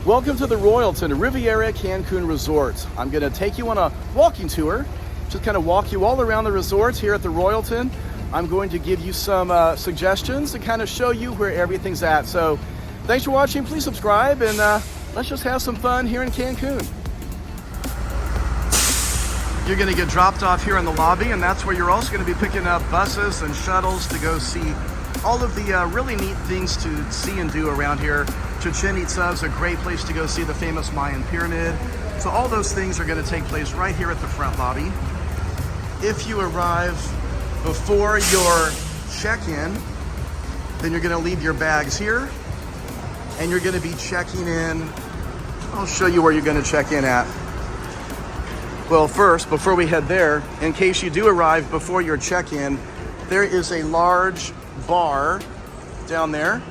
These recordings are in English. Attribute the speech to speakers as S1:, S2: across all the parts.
S1: Welcome to the Royalton Riviera Cancun Resort. I'm going to take you on a walking tour, just kind of walk you all around the resort here at the Royalton. I'm going to give you some suggestions and kind of show you where everything's at. So thanks for watching. Please subscribe, and let's just have some fun here in Cancun. You're going to get dropped off here in the lobby, and that's where you're also going to be picking up buses and shuttles to go see all of the really neat things to see and do around here. Chichen Itza is a great place to go see the famous Mayan pyramid. So all those things are going to take place right here at the front lobby. If you arrive before your check-in, then you're going to leave your bags here, and you're going to be checking in. I'll show you where you're going to check in at. Well, first, before we head there, in case you do arrive before your check-in, there is a large bar down there,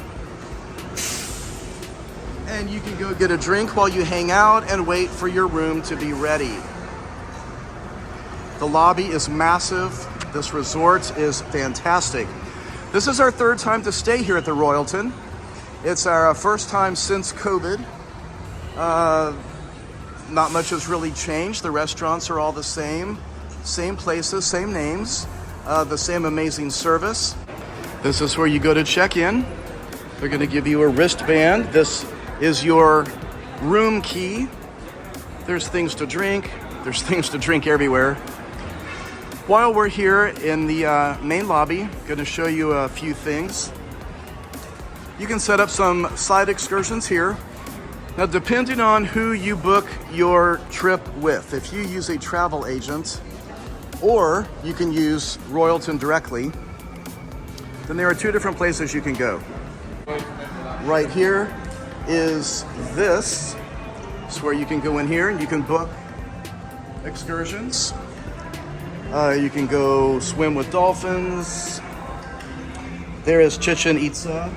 S1: and you can go get a drink while you hang out and wait for your room to be ready. The lobby is massive. This resort is fantastic. This is our third time to stay here at the Royalton. It's our first time since COVID. Not much has really changed. The restaurants are all the same places, same names, the same amazing service. This is where you go to check in. They're going to give you a wristband. This is your room key. There's things to drink. There's things to drink everywhere. While we're here in the main lobby, going to show you a few things. You can set up some side excursions here. Now, depending on who you book your trip with, if you use a travel agent or you can use Royalton directly, then there are two different places you can go. Right here is this. It's where you can go in here and you can book excursions. You can go swim with dolphins. There is Chichen Itza.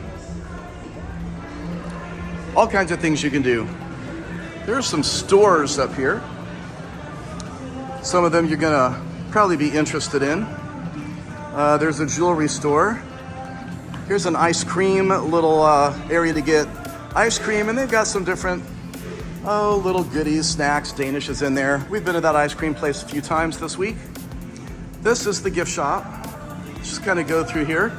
S1: All kinds of things you can do. There are some stores up here. Some of them you're gonna probably be interested in. There's a jewelry store. Here's an ice cream little area to get ice cream, and they've got some different little goodies, snacks, Danishes in there. We've been to that ice cream place a few times this week. This is the gift shop. Just kind of go through here.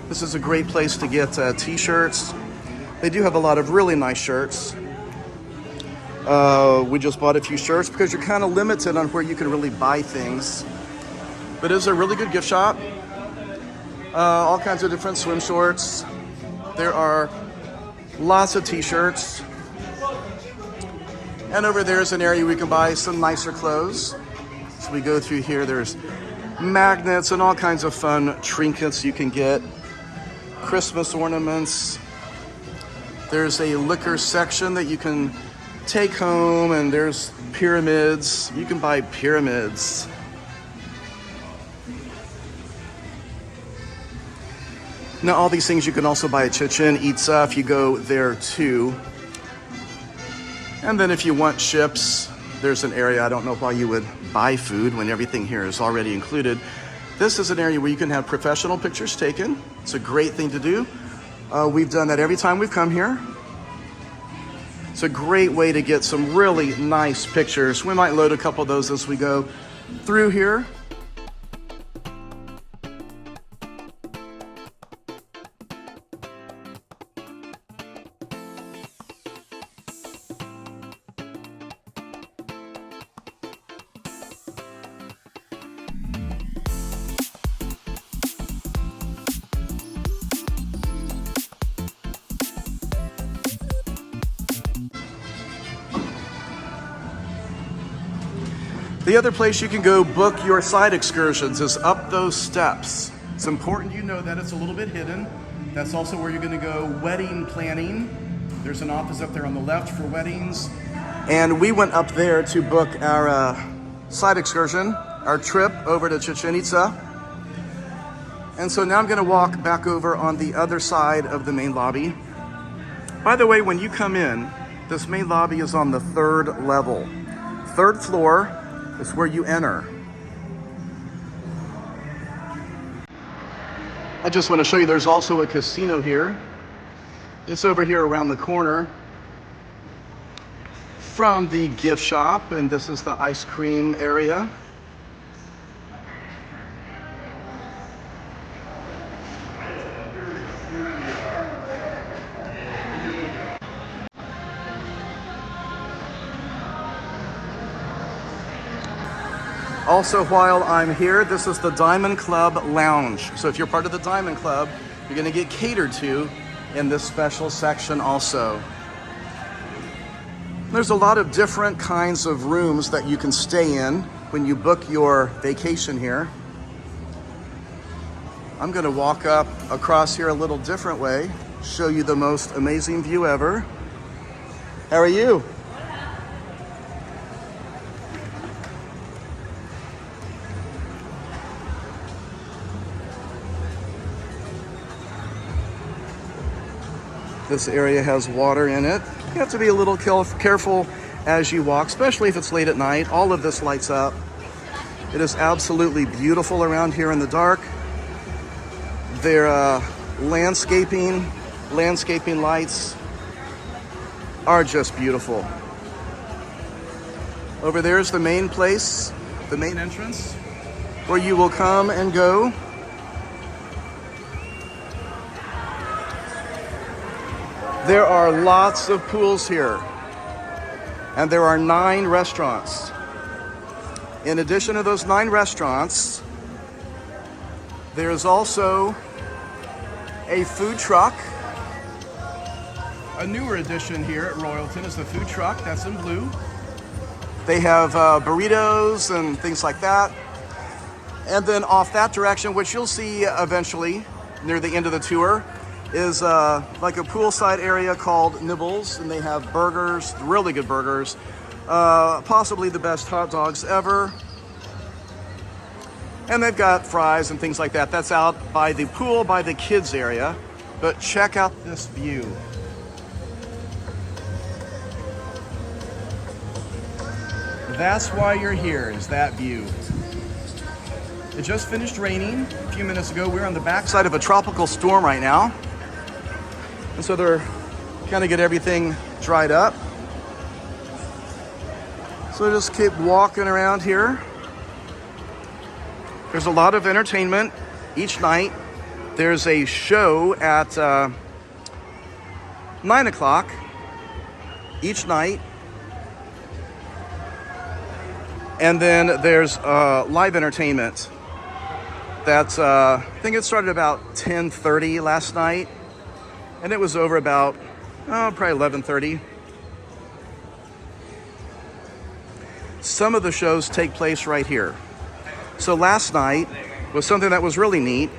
S1: This is a great place to get t-shirts. They do have a lot of really nice shirts. We just bought a few shirts because you're kind of limited on where you can really buy things. But it's a really good gift shop. All kinds of different swim shorts. There are lots of t-shirts. And over there is an area we can buy some nicer clothes. So we go through here, there's magnets and all kinds of fun trinkets you can get. Christmas ornaments. There's a liquor section that you can take home, and there's pyramids. You can buy pyramids. Now, all these things you can also buy at Chichen Itza if you go there too. And then if you want chips, there's an area. I don't know why you would buy food when everything here is already included. This is an area where you can have professional pictures taken. It's a great thing to do. We've done that every time we've come here. It's a great way to get some really nice pictures. We might load a couple of those as we go through here. The other place you can go book your side excursions is up those steps. It's important you know that. It's a little bit hidden. That's also where you're going to go wedding planning. There's an office up there on the left for weddings. And we went up there to book our side excursion, our trip over to Chichen Itza. And so now I'm going to walk back over on the other side of the main lobby. By the way, when you come in, this main lobby is on the third level. Third floor is where you enter. I just want to show you there's also a casino here. It's over here around the corner from the gift shop, and this is the ice cream area. Also, while I'm here, this is the Diamond Club Lounge. So if you're part of the Diamond Club, you're gonna get catered to in this special section also. There's a lot of different kinds of rooms that you can stay in when you book your vacation here. I'm gonna walk up across here a little different way, show you the most amazing view ever. How are you? This area has water in it. You have to be a little careful as you walk, especially if it's late at night. All of this lights up. It is absolutely beautiful around here in the dark. Their landscaping lights are just beautiful. Over there is the main place, the main entrance, where you will come and go. There are lots of pools here, and there are 9 restaurants. In addition to those 9 restaurants, there is also a food truck. A newer addition here at Royalton is the food truck, that's in blue. They have burritos and things like that. And then off that direction, which you'll see eventually near the end of the tour, is like a poolside area called Nibbles, and they have burgers, really good burgers, possibly the best hot dogs ever. And they've got fries and things like that. That's out by the pool, by the kids area. But check out this view. That's why you're here, is that view. It just finished raining a few minutes ago. We're on the backside of a tropical storm right now. And so they're kind of get everything dried up. So just keep walking around here. There's a lot of entertainment each night. There's a show at 9 o'clock each night. And then there's live entertainment. That's, I think it started about 10:30 last night. And it was over about, probably 11:30. Some of the shows take place right here. So last night was something that was really neat.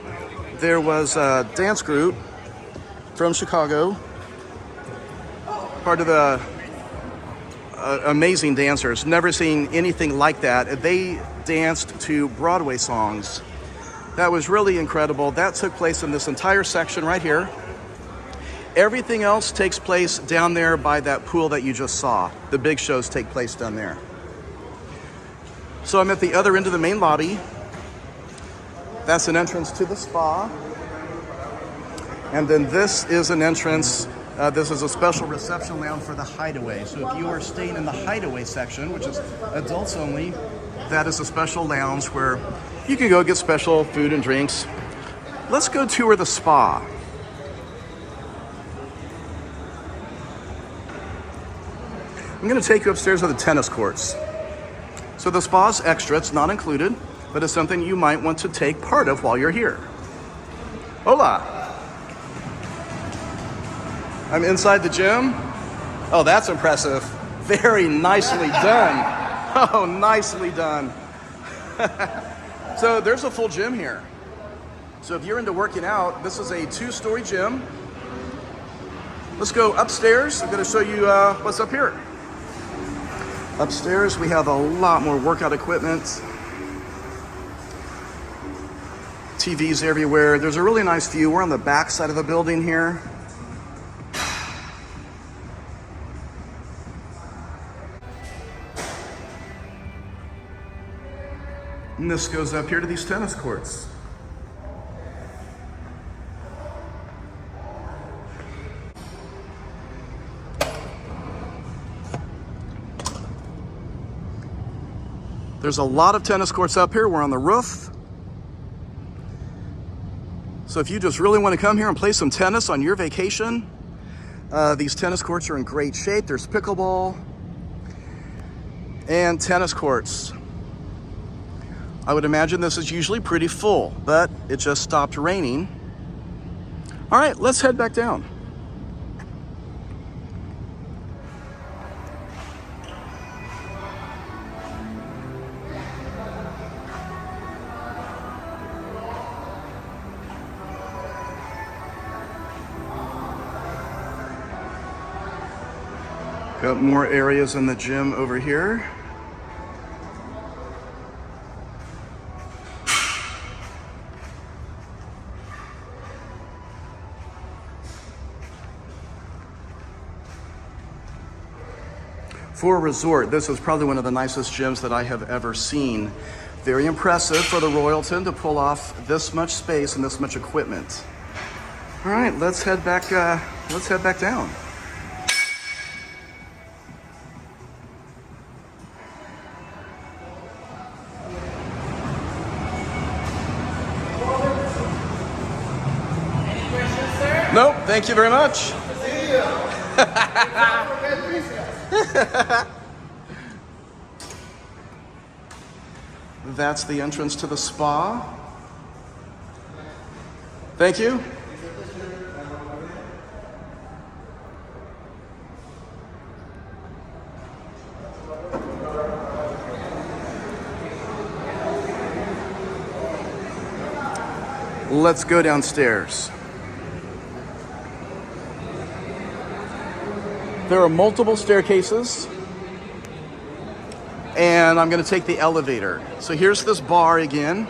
S1: There was a dance group from Chicago, part of the amazing dancers. Never seen anything like that. They danced to Broadway songs. That was really incredible. That took place in this entire section right here. Everything else takes place down there by that pool that you just saw. The big shows take place down there. So I'm at the other end of the main lobby. That's an entrance to the spa. And then this is an entrance. This is a special reception lounge for the Hideaway. So if you are staying in the Hideaway section, which is adults only, that is a special lounge where you can go get special food and drinks. Let's go tour the spa. I'm going to take you upstairs to the tennis courts. So the spa's extra, it's not included, but it's something you might want to take part of while you're here. Hola. I'm inside the gym. Oh, that's impressive. Very nicely done. Oh, nicely done. So there's a full gym here. So if you're into working out, this is a 2-story gym. Let's go upstairs. I'm going to show you what's up here. Upstairs, we have a lot more workout equipment. TVs everywhere. There's a really nice view. We're on the back side of the building here. And this goes up here to these tennis courts. There's a lot of tennis courts up here. We're on the roof. So if you just really want to come here and play some tennis on your vacation, these tennis courts are in great shape. There's pickleball and tennis courts. I would imagine this is usually pretty full, but it just stopped raining. All right, let's head back down. Got more areas in the gym over here. For a resort, this is probably one of the nicest gyms that I have ever seen. Very impressive for the Royalton to pull off this much space and this much equipment. All right, let's head back down. Nope, thank you very much.
S2: See you.
S1: That's the entrance to the spa. Thank you. Let's go downstairs. There are multiple staircases, and I'm going to take the elevator. So here's this bar again.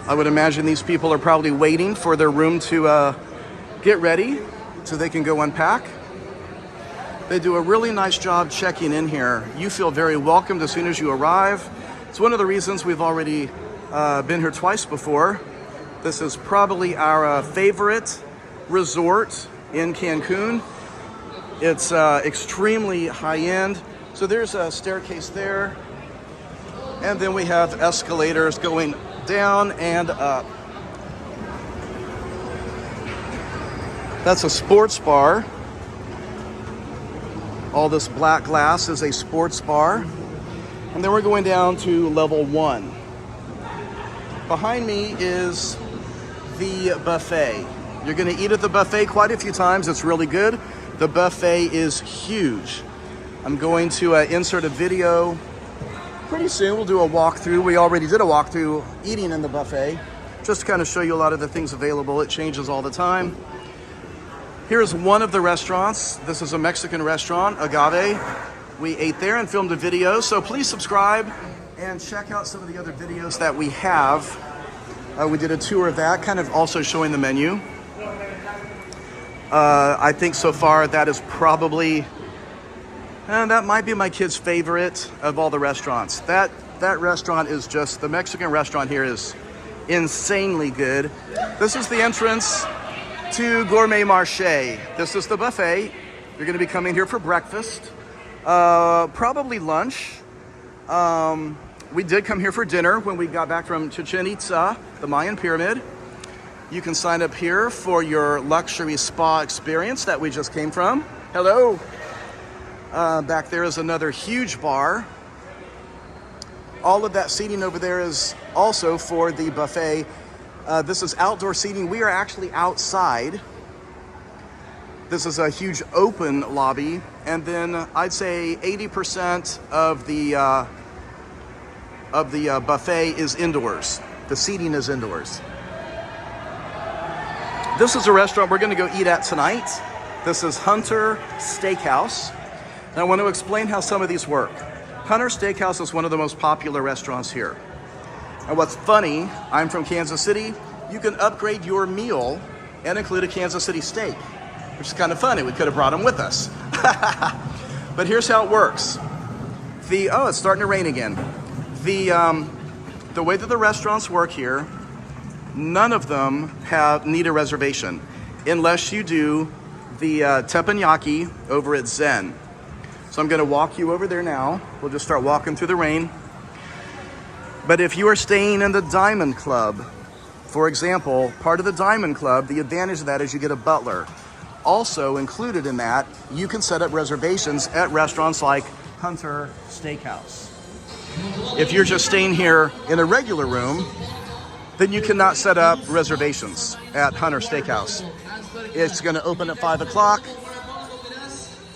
S1: I would imagine these people are probably waiting for their room to get ready so they can go unpack. They do a really nice job checking in here. You feel very welcomed as soon as you arrive. It's one of the reasons we've already been here twice before. This is probably our favorite resort in Cancun. It's extremely high-end. So there's a staircase there, and then we have escalators going down and up. That's a sports bar. All this black glass is a sports bar. And then we're going down to level 1. Behind me is the buffet. You're going to eat at the buffet quite a few times. It's really good. The buffet is huge. I'm going to insert a video pretty soon. We'll do a walkthrough. We already did a walkthrough eating in the buffet, just to kind of show you a lot of the things available. It changes all the time. Here's one of the restaurants. This is a Mexican restaurant, Agave. We ate there and filmed a video. So please subscribe and check out some of the other videos that we have. We did a tour of that, kind of also showing the menu. I think so far that is probably, that might be my kid's favorite of all the restaurants. That restaurant is just, the Mexican restaurant here is insanely good. This is the entrance to Gourmet Marché. This is the buffet. You're going to be coming here for breakfast, probably lunch. We did come here for dinner when we got back from Chichen Itza, the Mayan pyramid. You can sign up here for your luxury spa experience that we just came from. Hello. Back there is another huge bar. All of that seating over there is also for the buffet. This is outdoor seating. We are actually outside. This is a huge open lobby. And then I'd say 80% of the buffet is indoors. The seating is indoors. This is a restaurant we're going to go eat at tonight. This is Hunter Steakhouse. And I want to explain how some of these work. Hunter Steakhouse is one of the most popular restaurants here. And what's funny, I'm from Kansas City. You can upgrade your meal and include a Kansas City steak, which is kind of funny. We could have brought them with us. But here's how it works. It's starting to rain again. The way that the restaurants work here, none of them need a reservation unless you do the teppanyaki over at Zen. So I'm gonna walk you over there now. We'll just start walking through the rain. But if you are staying in the Diamond Club, for example, part of the Diamond Club, the advantage of that is you get a butler. Also included in that, you can set up reservations at restaurants like Hunter Steakhouse. If you're just staying here in a regular room, then you cannot set up reservations at Hunter Steakhouse. It's gonna open at 5 o'clock,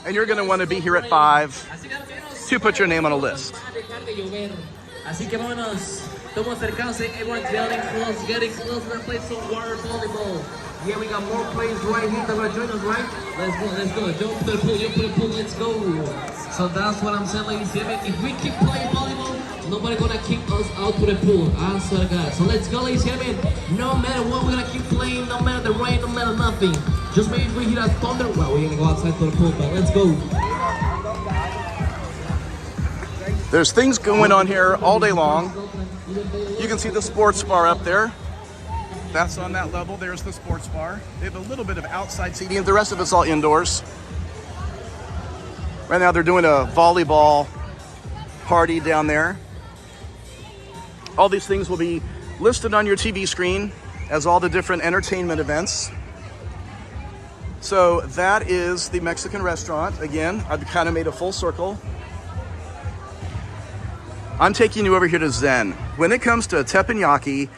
S1: and you're gonna wanna be here at 5 to put your name on a list.
S2: Así que vámonos, estamos acercándose, everyone's getting close, we're gonna play some water volleyball. Yeah, we got more players right here that are joining us, right? Let's go. Jump to the pool, let's go. So that's what I'm saying, ladies and gentlemen. If we keep playing volleyball, nobody gonna kick us out to the pool. I swear to God. So let's go, ladies and gentlemen. No matter what, we're gonna keep playing, no matter the rain, no matter nothing. Just maybe if we hear that thunder, well, we're gonna go outside to the pool, but let's go.
S1: There's things going on here all day long. You can see the sports bar up there. That's on that level. There's the sports bar. They have a little bit of outside seating. The rest of it's all indoors. Right now they're doing a volleyball party down there. All these things will be listed on your TV screen as all the different entertainment events. So that is the Mexican restaurant. Again, I've kind of made a full circle. I'm taking you over here to Zen. When it comes to teppanyaki,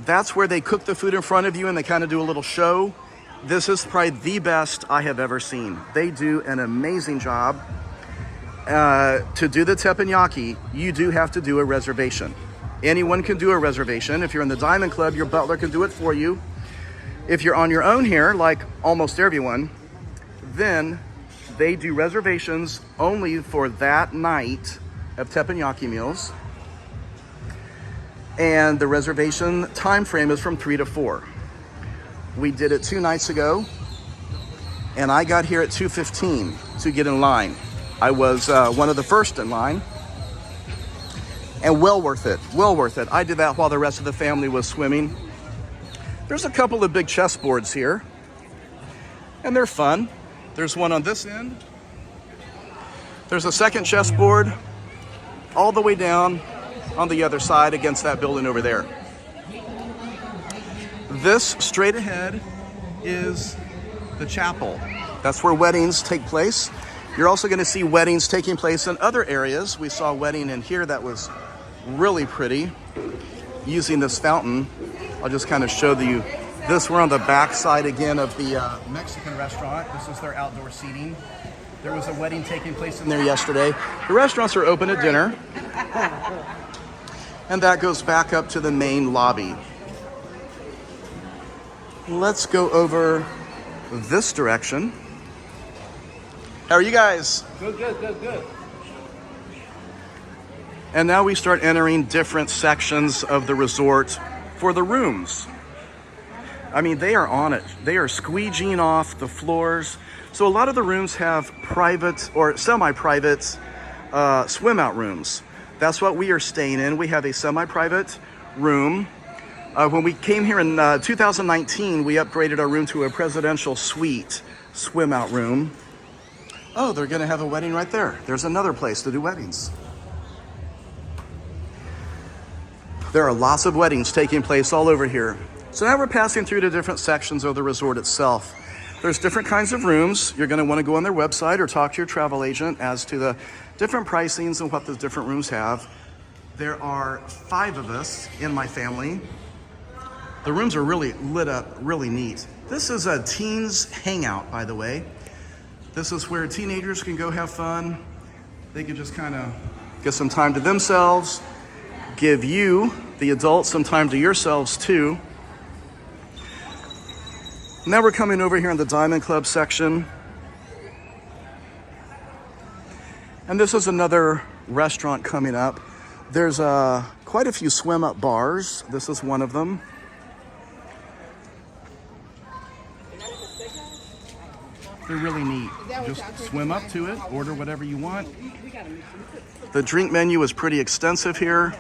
S1: that's where they cook the food in front of you and they kind of do a little show. This is probably the best I have ever seen. They do an amazing job. To do the teppanyaki, you do have to do a reservation. Anyone can do a reservation. If you're in the Diamond Club, your butler can do it for you. If you're on your own here, like almost everyone, then they do reservations only for that night of teppanyaki meals. And the reservation time frame is from 3 to 4. We did it 2 nights ago, and I got here at 2:15 to get in line. I was one of the first in line, and well worth it, well worth it. I did that while the rest of the family was swimming. There's a couple of big chessboards here, and they're fun. There's one on this end. There's a second chessboard all the way down on the other side against that building over there. This straight ahead is the chapel. That's where weddings take place. You're also going to see weddings taking place in other areas. We saw a wedding in here that was really pretty using this fountain. I'll just kind of show you this. We're on the back side again of the Mexican restaurant. This is their outdoor seating. There was a wedding taking place in there yesterday. The restaurants are open at dinner. And that goes back up to the main lobby. Let's go over this direction. How are you guys?
S2: Good.
S1: And now we start entering different sections of the resort for the rooms. I mean, they are on it. They are squeegeeing off the floors. So a lot of the rooms have private or semi-private swim out rooms. That's what we are staying in. We have a semi-private room. When we came here in 2019, we upgraded our room to a presidential suite swim out room. Oh, they're gonna have a wedding right there. There's another place to do weddings. There are lots of weddings taking place all over here. So now we're passing through the different sections of the resort itself. There's different kinds of rooms. You're gonna wanna go on their website or talk to your travel agent as to the different pricings and what the different rooms have. There are 5 of us in my family. The rooms are really lit up, really neat. This is a teens hangout, by the way. This is where teenagers can go have fun. They can just kind of get some time to themselves, give you, the adults, some time to yourselves too. Now we're coming over here in the Diamond Club section. And this is another restaurant coming up. There's quite a few swim up bars. This is one of them. They're really neat. Just swim up to it, order whatever you want. The drink menu is pretty extensive here.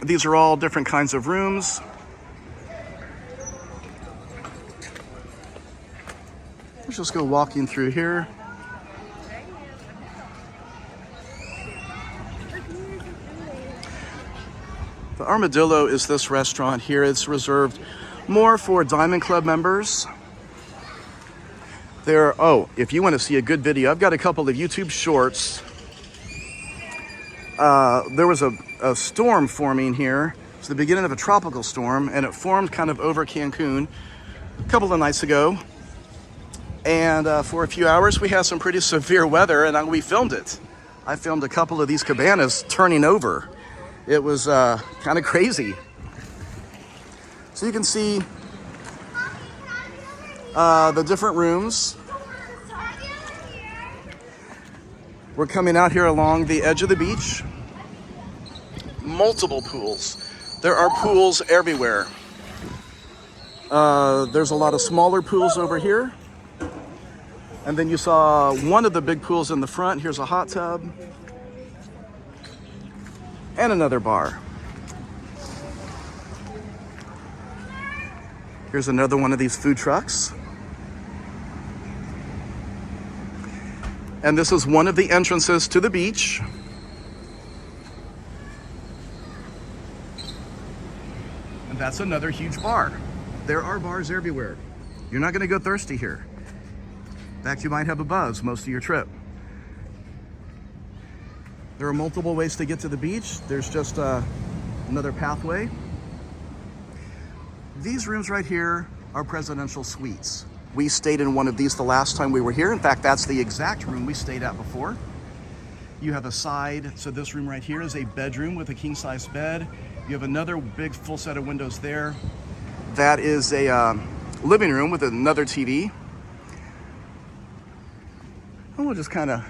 S1: These are all different kinds of rooms. Let's just go walking through here. Armadillo is this restaurant here. It's reserved more for Diamond Club members. If you want to see a good video, I've got a couple of YouTube shorts. There was a storm forming here. It's the beginning of a tropical storm, and it formed kind of over Cancun a couple of nights ago. And for a few hours, we had some pretty severe weather, and we filmed it. I filmed a couple of these cabanas turning over. It was kind of crazy. So you can see the different rooms. We're coming out here along the edge of the beach. Multiple pools. There are pools everywhere. There's a lot of smaller pools over here. And then you saw one of the big pools in the front. Here's a hot tub. And another bar. Here's another one of these food trucks. And this is one of the entrances to the beach. And that's another huge bar. There are bars everywhere. You're not going to go thirsty here. In fact, you might have a buzz most of your trip. There are multiple ways to get to the beach. There's just another pathway. These rooms right here are presidential suites. We stayed in one of these the last time we were here. In fact, that's the exact room we stayed at before. You have a side, so this room right here is a bedroom with a king-size bed. You have another big full set of windows there. That is a living room with another TV. And we'll just kind of,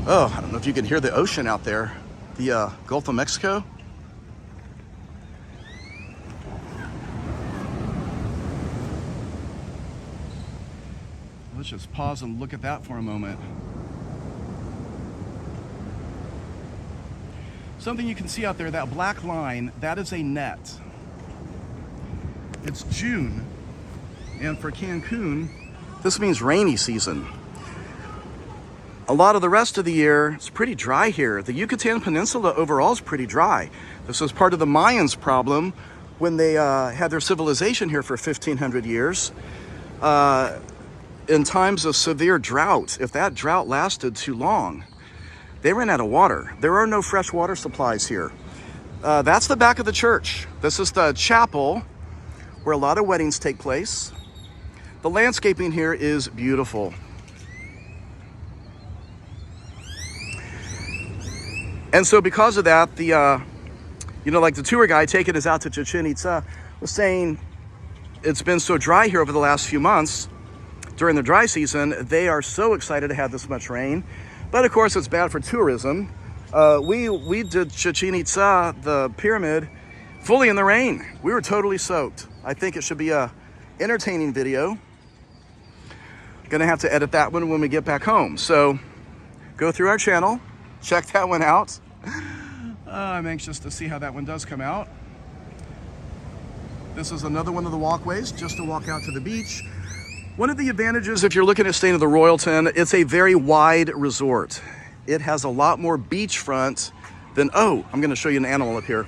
S1: I don't know if you can hear the ocean out there, the Gulf of Mexico. Let's just pause and look at that for a moment. Something you can see out there, that black line, that is a net. It's June, and for Cancun, this means rainy season. A lot of the rest of the year, it's pretty dry here. The Yucatan Peninsula overall is pretty dry. This was part of the Mayans' problem when they had their civilization here for 1,500 years. In times of severe drought, if that drought lasted too long, they ran out of water. There are no fresh water supplies here. That's the back of the church. This is the chapel where a lot of weddings take place. The landscaping here is beautiful. And so because of that, like the tour guide taking us out to Chichen Itza was saying it's been so dry here over the last few months. During the dry season, they are so excited to have this much rain. But of course, it's bad for tourism. We did Chichen Itza, the pyramid, fully in the rain. We were totally soaked. I think it should be a entertaining video. Gonna have to edit that one when we get back home. So go through our channel, check that one out. I'm anxious to see how that one does come out. This is another one of the walkways just to walk out to the beach. One of the advantages if you're looking at staying at the Royalton, it's a very wide resort. It has a lot more beachfront than, I'm gonna show you an animal up here.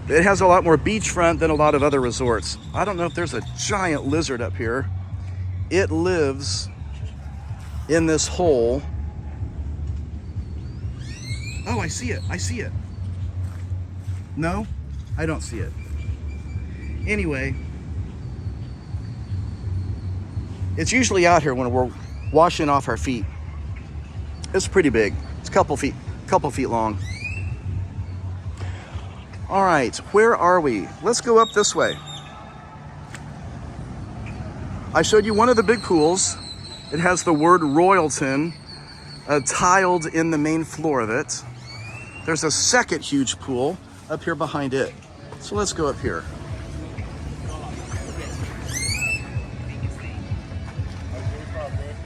S1: It has a lot more beachfront than a lot of other resorts. I don't know if there's a giant lizard up here. It lives in this hole. Oh, I see it, I see it. No, I don't see it. Anyway, it's usually out here when we're washing off our feet. It's pretty big. It's a couple feet long. All right, where are we? Let's go up this way. I showed you one of the big pools. It has the word Royalton tiled in the main floor of it. There's a second huge pool up here behind it. So let's go up here.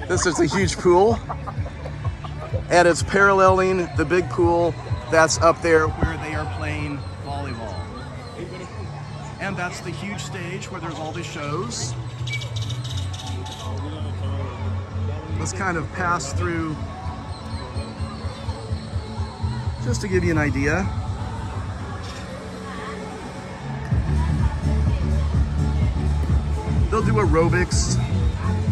S1: This is a huge pool, and it's paralleling the big pool that's up there where they are playing volleyball. And that's the huge stage where there's all the shows. Let's kind of pass through just to give you an idea. do aerobics.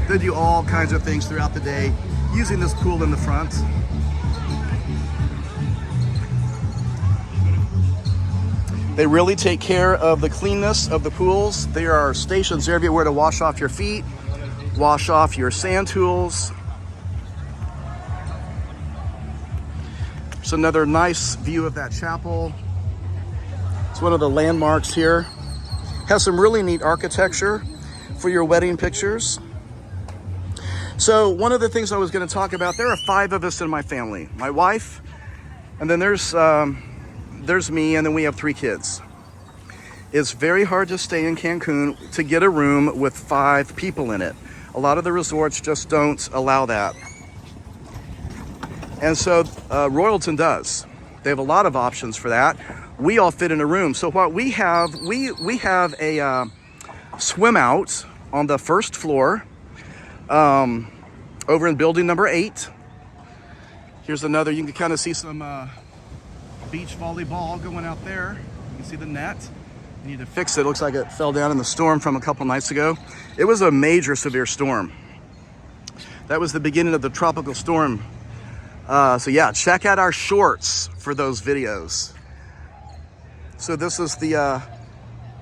S1: They do all kinds of things throughout the day using this pool in the front. They really take care of the cleanness of the pools. There are stations everywhere to wash off your feet, wash off your sand tools. There's another nice view of that chapel. It's one of the landmarks here. Has some really neat architecture for your wedding pictures. So one of the things I was going to talk about, there are 5 of us in my family. My wife, and then there's me, and then we have 3 kids. It's very hard to stay in Cancun to get a room with 5 people in it. A lot of the resorts just don't allow that. And so Royalton does. They have a lot of options for that. We all fit in a room. So what we have, we have a swim out on the first floor over in building number 8. Here's another, you can kind of see some beach volleyball going out there. You can see the net. You need to fix it. Looks like it fell down in the storm from a couple nights ago. It was a major severe storm. That was the beginning of the tropical storm. So yeah, check out our shorts for those videos. So this is the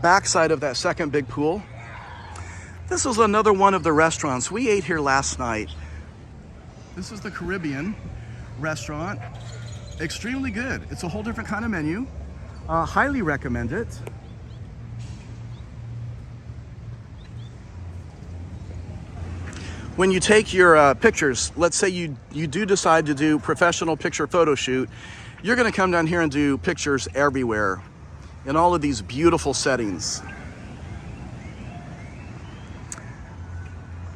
S1: backside of that second big pool. This is another one of the restaurants. We ate here last night. This is the Caribbean restaurant. Extremely good. It's a whole different kind of menu. Highly recommend it. When you take your pictures, let's say you do decide to do professional picture photo shoot, you're gonna come down here and do pictures everywhere in all of these beautiful settings.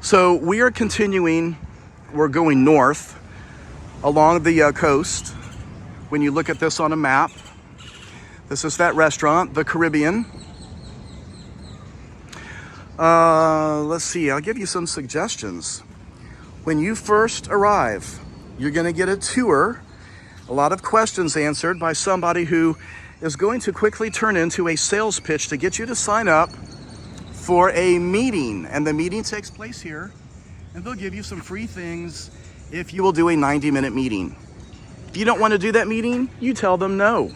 S1: So we are continuing, we're going north along the coast. When you look at this on a map, this is that restaurant, the Caribbean. Let's see, I'll give you some suggestions. When you first arrive, you're gonna get a tour, a lot of questions answered by somebody who is going to quickly turn into a sales pitch to get you to sign up for a meeting. And the meeting takes place here, and they'll give you some free things if you will do a 90-minute meeting. If you don't want to do that meeting, you tell them no.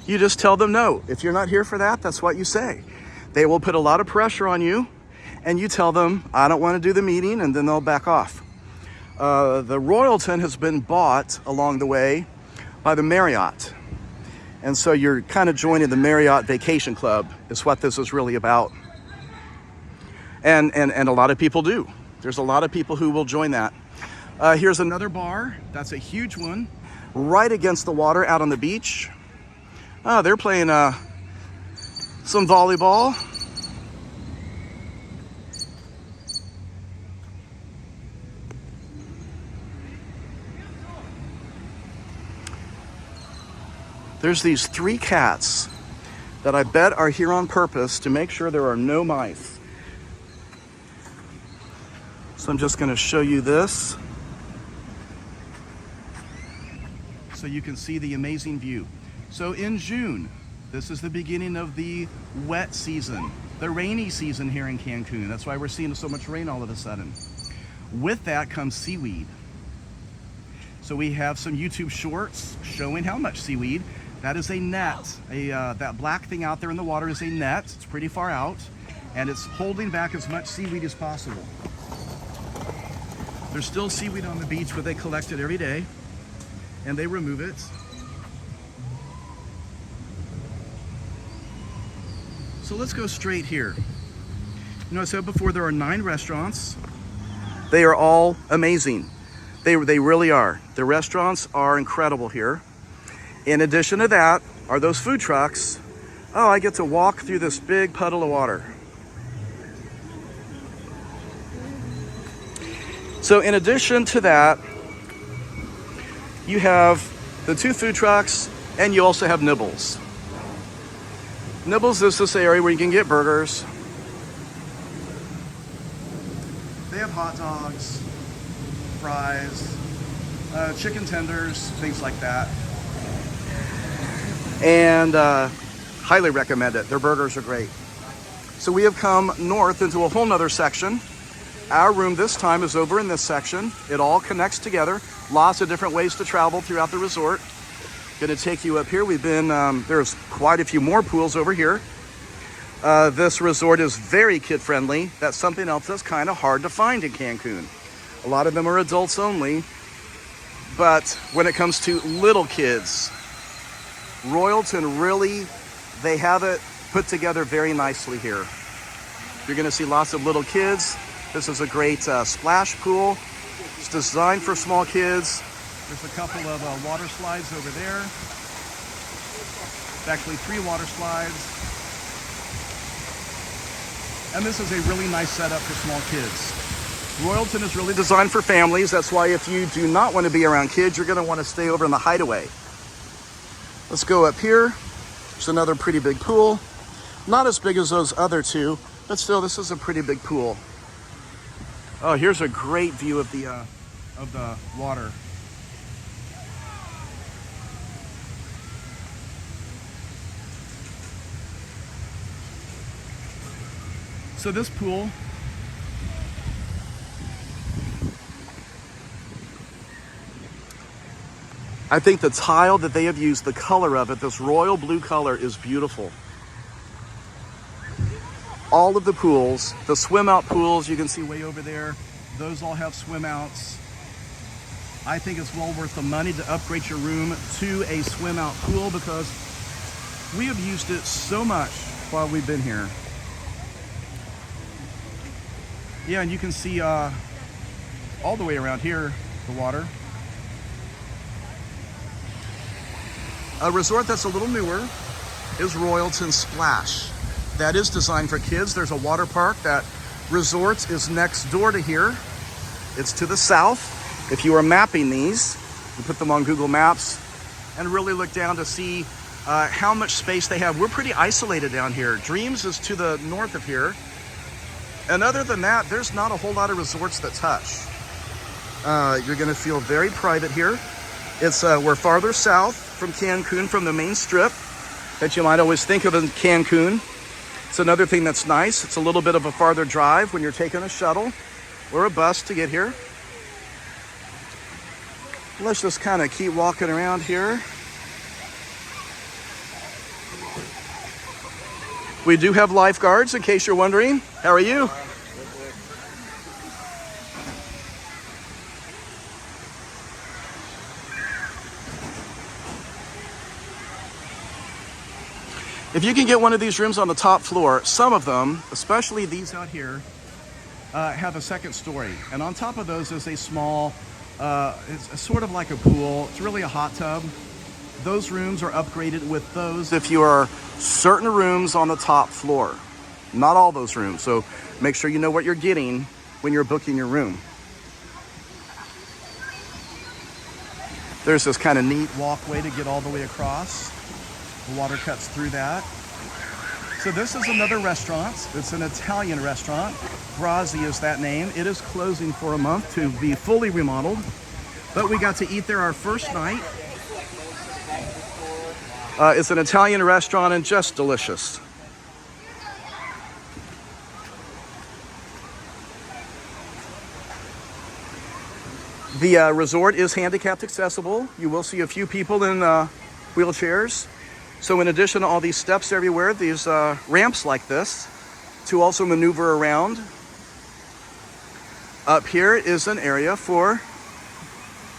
S1: You just tell them no. If you're not here for that, that's what you say. They will put a lot of pressure on you, and you tell them, I don't want to do the meeting, and then they'll back off. The Royalton has been bought along the way by the Marriott. And so you're kind of joining the Marriott Vacation Club is what this is really about. And a lot of people do. There's a lot of people who will join that. Here's another bar. That's a huge one. Right against the water out on the beach. They're playing some volleyball. There's these 3 cats that I bet are here on purpose to make sure there are no mice. So I'm just going to show you this so you can see the amazing view. So in June, this is the beginning of the wet season, the rainy season here in Cancun. That's why we're seeing so much rain all of a sudden. With that comes seaweed. So we have some YouTube shorts showing how much seaweed. That is a net. That black thing out there in the water is a net. It's pretty far out, and it's holding back as much seaweed as possible. There's still seaweed on the beach, but they collect it every day, and they remove it. So let's go straight here. You know, I said before, there are 9 restaurants. They are all amazing. They really are. The restaurants are incredible here. In addition to that are those food trucks. Oh, I get to walk through this big puddle of water. So in addition to that, you have the 2 food trucks, and you also have Nibbles. Nibbles is this area where you can get burgers. They have hot dogs, fries, chicken tenders, things like that. And highly recommend it. Their burgers are great. So we have come north into a whole nother section. Our room this time is over in this section. It all connects together. Lots of different ways to travel throughout the resort. Gonna take you up here. We've been, there's quite a few more pools over here. This resort is very kid friendly. That's something else that's kind of hard to find in Cancun. A lot of them are adults only. But when it comes to little kids, Royalton really, they have it put together very nicely here. You're gonna see lots of little kids. This is a great splash pool. It's designed for small kids. There's a couple of water slides over there. It's actually 3 water slides. And this is a really nice setup for small kids. Royalton is really designed for families. That's why if you do not want to be around kids, you're gonna want to stay over in the hideaway. Let's go up here. There's another pretty big pool. Not as big as those other two, but still, this is a pretty big pool. Oh, here's a great view of the water. So this pool, I think the tile that they have used, the color of it, this royal blue color, is beautiful. All of the pools, the swim out pools you can see way over there, those all have swim outs. I think it's well worth the money to upgrade your room to a swim out pool because we have used it so much while we've been here. Yeah, and you can see all the way around here, the water. A resort that's a little newer is Royalton Splash. That is designed for kids. There's a water park. That resort is next door to here. It's to the south. If you are mapping these, you put them on Google Maps and really look down to see how much space they have. We're pretty isolated down here. Dreams is to the north of here. And other than that, there's not a whole lot of resorts that touch. You're gonna feel very private here. It's we're farther south from Cancun, from the main strip that you might always think of in Cancun. It's another thing that's nice. It's a little bit of a farther drive when you're taking a shuttle or a bus to get here. Let's just kind of keep walking around here. We do have lifeguards, in case you're wondering. How are you? If you can get one of these rooms on the top floor, some of them, especially these out here, have a second story. And on top of those is a small, it's sort of like a pool. It's really a hot tub. Those rooms are upgraded with those if you are certain rooms on the top floor. Not all those rooms. So make sure you know what you're getting when you're booking your room. There's this kind of neat walkway to get all the way across. The water cuts through that. So this is another restaurant. It's an Italian restaurant. Grazi is that name. It is closing for a month to be fully remodeled. But we got to eat there our first night. It's an Italian restaurant and just delicious. The resort is handicapped accessible. You will see a few people in wheelchairs. So in addition to all these steps everywhere, these ramps like this to also maneuver around. Up here is an area for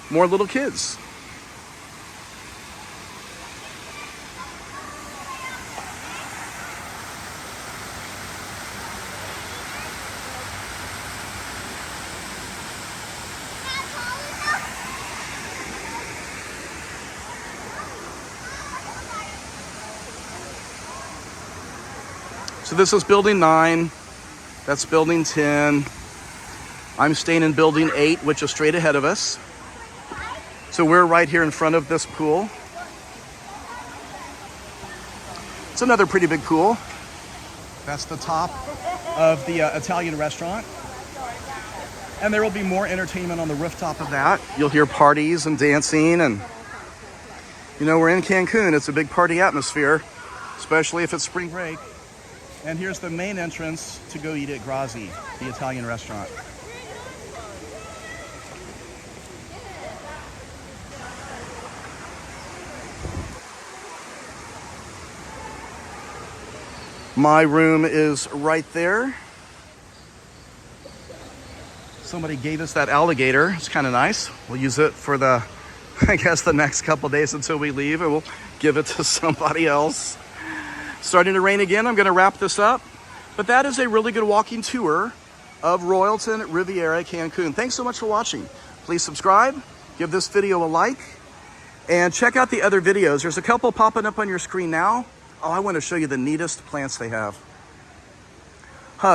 S1: more little kids. So this is building 9, that's building 10. I'm staying in building 8, which is straight ahead of us. So we're right here in front of this pool. It's another pretty big pool. That's the top of the Italian restaurant. And there will be more entertainment on the rooftop of that. You'll hear parties and dancing, and you know, we're in Cancun. It's a big party atmosphere, especially if it's spring break. And here's the main entrance to go eat at Grazi, the Italian restaurant. My room is right there. Somebody gave us that alligator. It's kind of nice. We'll use it for the, I guess, the next couple days until we leave, and we'll give it to somebody else. Starting to rain again. I'm going to wrap this up. But that is a really good walking tour of Royalton Riviera Cancun. Thanks so much for watching. Please subscribe, give this video a like, and check out the other videos. There's a couple popping up on your screen now. Oh, I want to show you the neatest plants they have.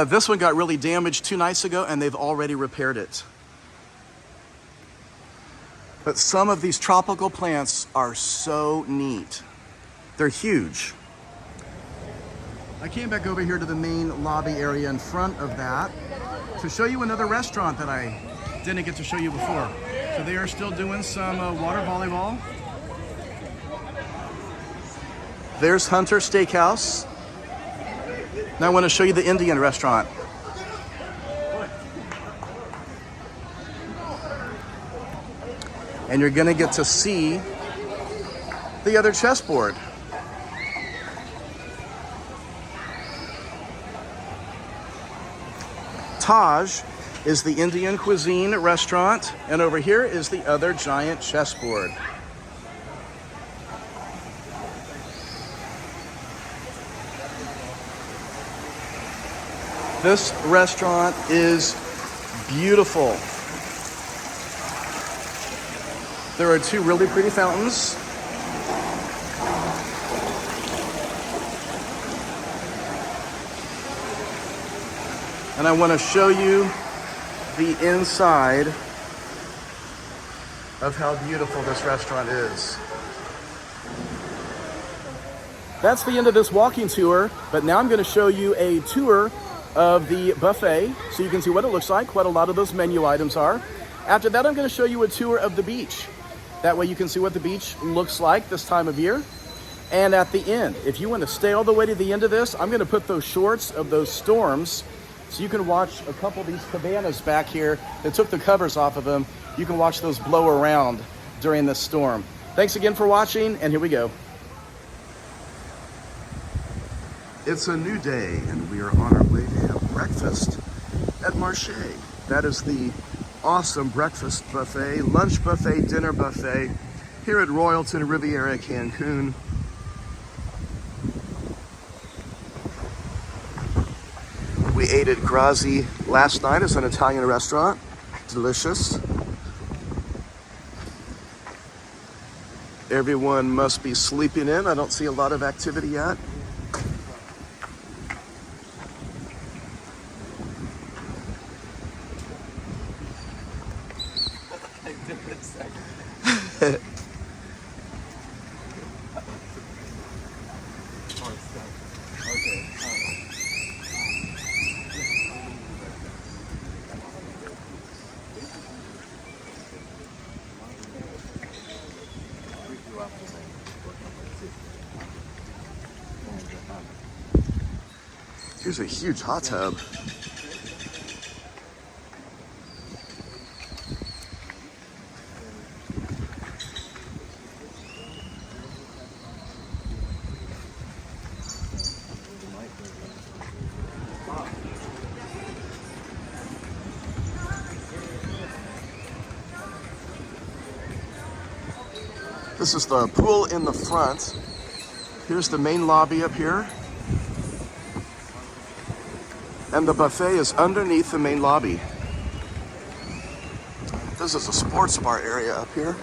S1: This one got really damaged 2 nights ago, and they've already repaired it. But some of these tropical plants are so neat. They're huge. I came back over here to the main lobby area in front of that to show you another restaurant that I didn't get to show you before. So they are still doing some water volleyball. There's Hunter Steakhouse. Now I want to show you the Indian restaurant. And you're going to get to see the other chessboard. Taj is the Indian cuisine restaurant, and over here is the other giant chessboard. This restaurant is beautiful. There are 2 really pretty fountains. And I want to show you the inside of how beautiful this restaurant is. That's the end of this walking tour, but now I'm going to show you a tour of the buffet so you can see what it looks like, what a lot of those menu items are. After that, I'm going to show you a tour of the beach. That way you can see what the beach looks like this time of year. And at the end, if you want to stay all the way to the end of this, I'm going to put those shorts of those storms so you can watch a couple of these cabanas back here that took the covers off of them. You can watch those blow around during this storm. Thanks again for watching, and here we go. It's a new day, and we are on our way to have breakfast at Marche. That is the awesome breakfast buffet, lunch buffet, dinner buffet here at Royalton Riviera Cancun. We ate at Grazi last night. It's an Italian restaurant. Delicious. Everyone must be sleeping in. I don't see a lot of activity yet. Here's a huge hot tub. This is the pool in the front. Here's the main lobby up here. And the buffet is underneath the main lobby. This is a sports bar area up here.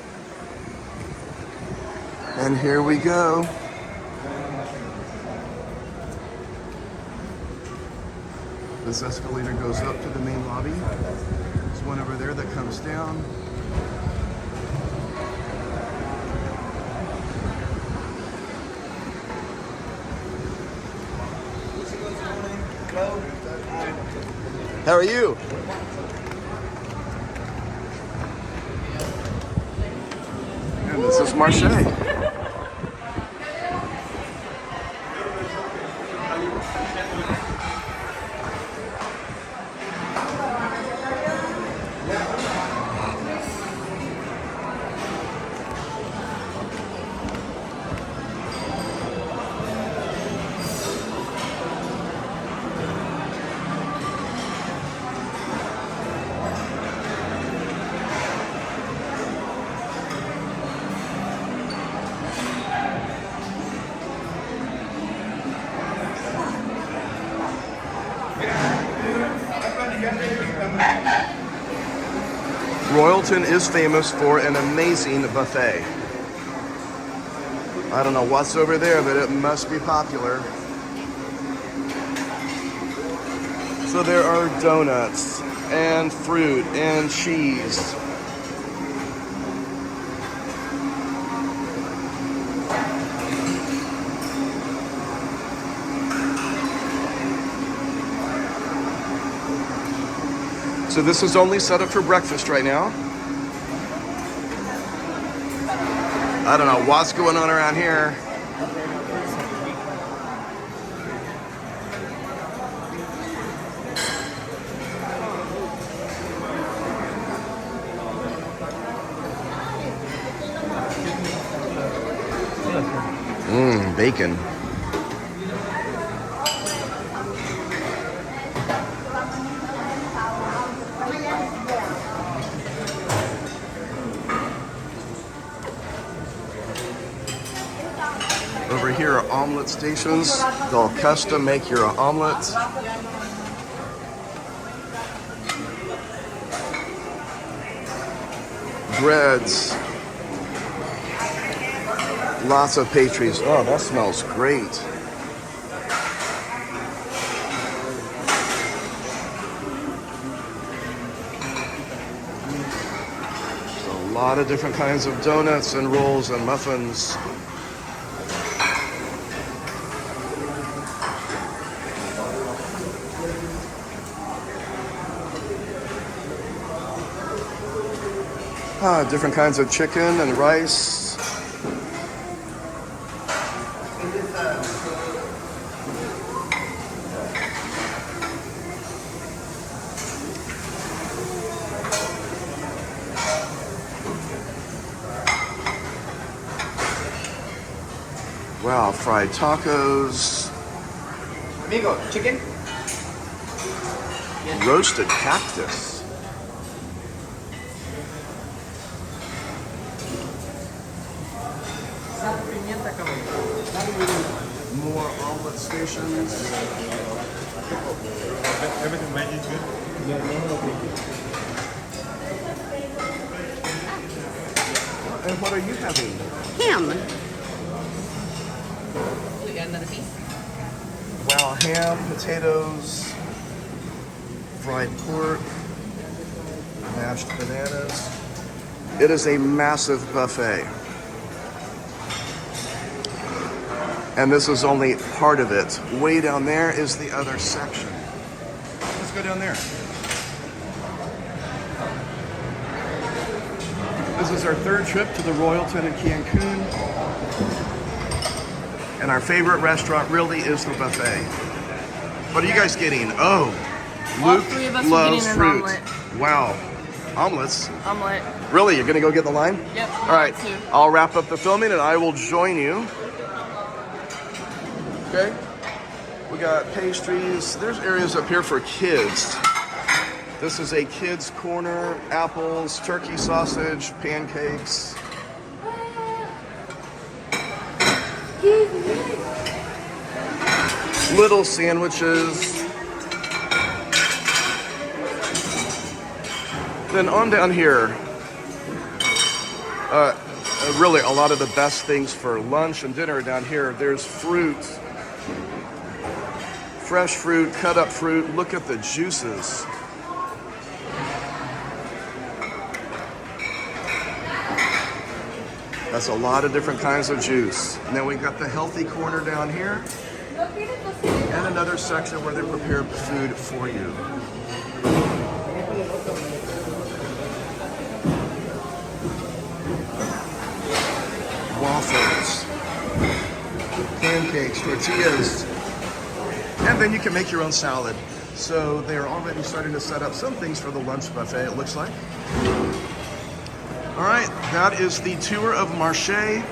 S1: And here we go. This escalator goes up to the main lobby. There's one over there that comes down. How are you? And this is Marche. Royalton is famous for an amazing buffet. I don't know what's over there, but it must be popular. So there are donuts and fruit and cheese. So this is only set up for breakfast right now. I don't know what's going on around here. Bacon. Over here are omelet stations. They'll custom make your omelet. Breads. Lots of pastries. Oh, that smells great. There's a lot of different kinds of donuts and rolls and muffins. Different kinds of chicken and rice. Wow, fried tacos.
S3: Amigo, chicken?
S1: Roasted cactus. More omelet stations.
S4: Everything might is good.
S1: And what are you having?
S5: Ham.
S2: We got another piece.
S1: Wow, ham, potatoes, fried pork, mashed bananas. It is a massive buffet. And this is only part of it. Way down there is the other section. Let's go down there. This is our third trip to the Royalton in Cancun. And our favorite restaurant really is the buffet. What are you guys getting? Oh, Luke
S5: three of us are
S1: loves
S5: getting an
S1: fruit.
S5: omelet.
S1: Wow. Omelets?
S5: Omelet.
S1: Really? You're gonna go get in the line?
S5: Yep.
S1: All right.
S5: Two.
S1: I'll wrap up the filming and I will join you. Okay. We got pastries. There's areas up here for kids. This is a kids corner. Apples, turkey sausage, pancakes. Little sandwiches. Then on down here, really a lot of the best things for lunch and dinner down here. There's fruit, fresh fruit, cut up fruit. Look at the juices. That's a lot of different kinds of juice. And then we've got the healthy corner down here. And another section where they prepare food for you. Waffles, pancakes, tortillas, and then you can make your own salad. So they're already starting to set up some things for the lunch buffet, it looks like. All right, that is the tour of Marché.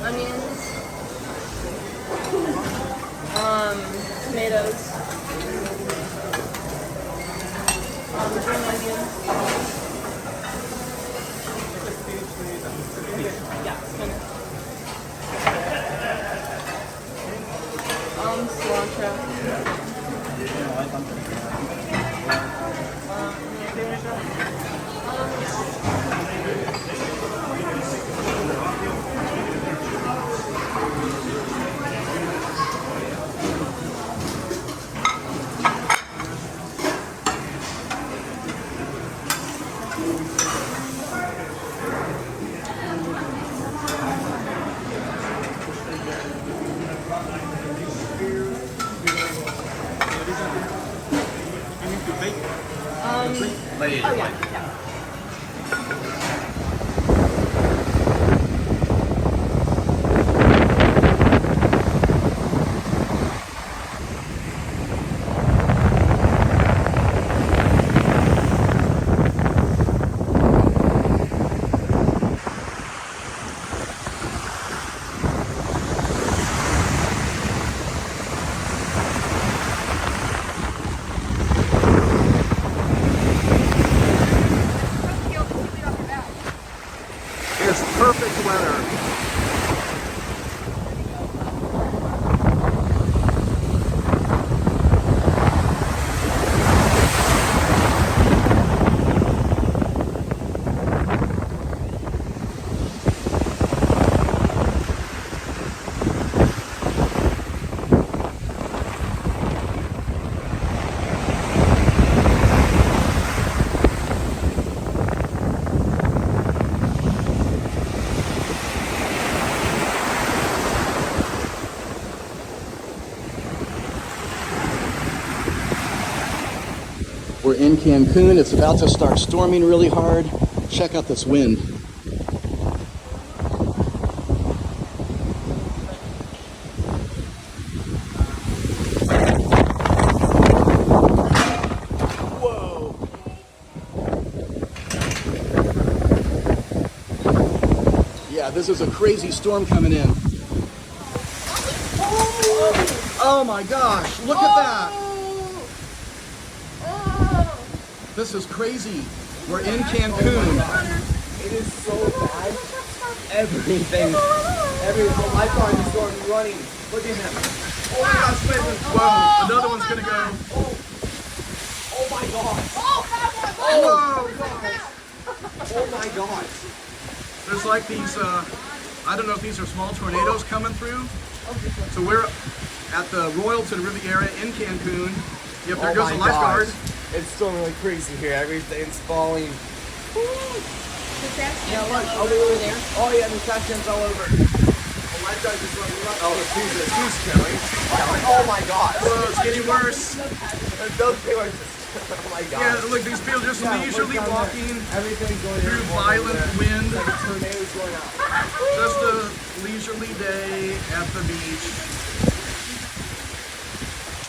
S5: Onions. Tomatoes. Green onions. Cilantro.
S3: Ladies,
S4: Oh, yeah, yeah.
S1: It's perfect weather. We're in Cancun. It's about to start storming really hard. Check out this wind. Whoa. Yeah, this is a crazy storm coming in. Oh my gosh, look at that. This is crazy. We're in Cancun.
S3: it is so bad. Everything. The lifeguard is going running. Look at him.
S1: Oh my gosh, wait, whoa, another one's gonna go.
S3: Oh my god.
S1: Whoa,
S3: Oh my god.
S1: there's like these, I don't know if these are small tornadoes coming through. So we're at the Royalton Riviera in Cancun. Yep, there goes the lifeguard.
S3: It's storming like crazy here. Everything's falling. Yeah, look, over there. Oh yeah, the trash cans all over. The lifeguard just running around. Oh, who's killing? Oh my god.
S1: Whoa, it's getting worse.
S3: Those people are just, oh my god.
S1: Yeah, look, these people just leisurely
S3: look down
S1: walking
S3: there. Everything's going
S1: through
S3: everywhere.
S1: violent wind.
S3: It's like a tornado's going out.
S1: Just a leisurely day at the beach.